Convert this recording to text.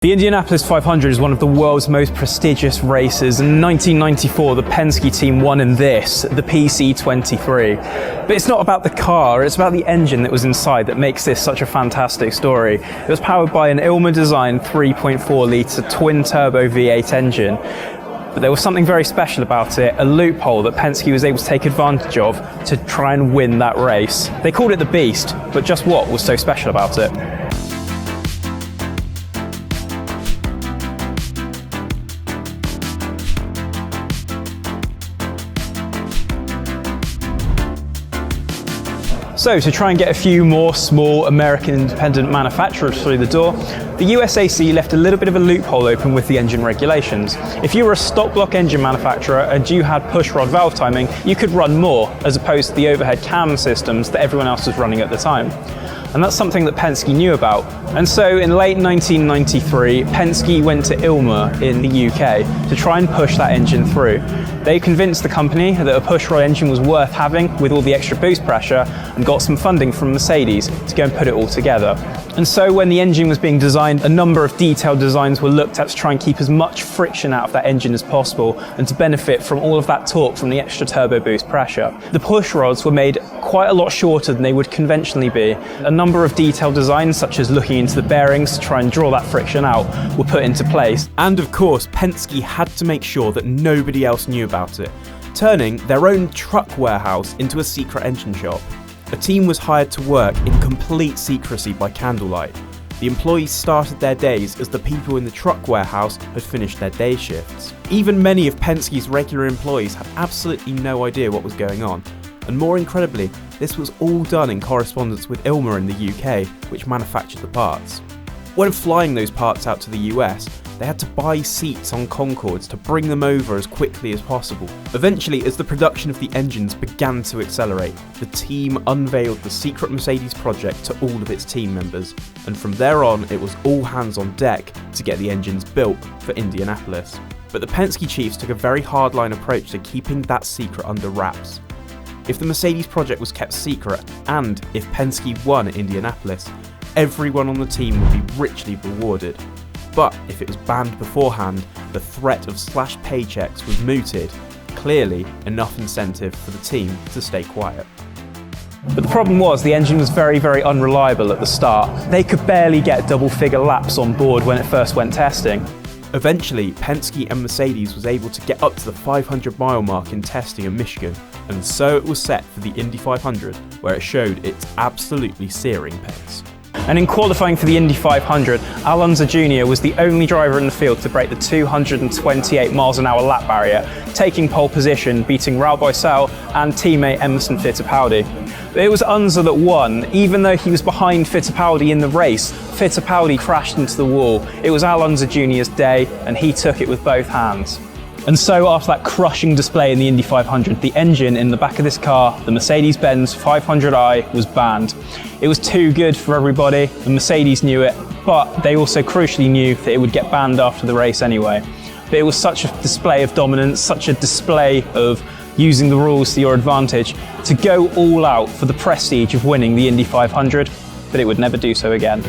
The Indianapolis 500 is one of the world's most prestigious races, and in 1994 the Penske team won in this, the PC23. But it's not about the car, it's about the engine that was inside that makes this such a fantastic story. It was powered by an Ilma-designed 3.4 litre twin-turbo V8 engine. But there was something very special about it, a loophole that Penske was able to take advantage of to try and win that race. They called it the Beast, but just what was so special about it? So, to try and get a few more small American independent manufacturers through the door, the USAC left a little bit of a loophole open with the engine regulations. If you were a stock block engine manufacturer and you had push rod valve timing, you could run more, as opposed to the overhead cam systems that everyone else was running at the time. And that's something that Penske knew about. And so in late 1993, Penske went to Ilma in the UK to try and push that engine through. They convinced the company that a push rod engine was worth having with all the extra boost pressure and got some funding from Mercedes to go and put it all together. And so when the engine was being designed, a number of detailed designs were looked at to try and keep as much friction out of that engine as possible and to benefit from all of that torque from the extra turbo boost pressure. The push rods were made quite a lot shorter than they would conventionally be. A number of detailed designs, such as looking into the bearings to try and draw that friction out, were put into place. And of course, Penske had to make sure that nobody else knew about it, turning their own truck warehouse into a secret engine shop. A team was hired to work in complete secrecy by candlelight. The employees started their days as the people in the truck warehouse had finished their day shifts. Even many of Penske's regular employees had absolutely no idea what was going on. And more incredibly, this was all done in correspondence with Ilma in the UK, which manufactured the parts. When flying those parts out to the US, they had to buy seats on Concords to bring them over as quickly as possible. Eventually, as the production of the engines began to accelerate, the team unveiled the secret Mercedes project to all of its team members, and from there on it was all hands on deck to get the engines built for Indianapolis. But the Penske chiefs took a very hardline approach to keeping that secret under wraps. If the Mercedes project was kept secret, and if Penske won at Indianapolis, everyone on the team would be richly rewarded. But if it was banned beforehand, the threat of slashed paychecks was mooted. Clearly, enough incentive for the team to stay quiet. But the problem was the engine was very, very unreliable at the start. They could barely get double-figure laps on board when it first went testing. Eventually, Penske and Mercedes was able to get up to the 500-mile mark in testing in Michigan, and so it was set for the Indy 500, where it showed its absolutely searing pace. And in qualifying for the Indy 500, Alonso Jr. was the only driver in the field to break the 228 miles an hour lap barrier, taking pole position, beating Raul Boesel and teammate Emerson Fittipaldi. But it was Unser that won. Even though he was behind Fittipaldi in the race, Fittipaldi crashed into the wall. It was Alonso Jr.'s day, and he took it with both hands. And so after that crushing display in the Indy 500, the engine in the back of this car, the Mercedes-Benz 500i, was banned. It was too good for everybody, and Mercedes knew it, but they also crucially knew that it would get banned after the race anyway. But it was such a display of dominance, such a display of using the rules to your advantage, to go all out for the prestige of winning the Indy 500, but it would never do so again.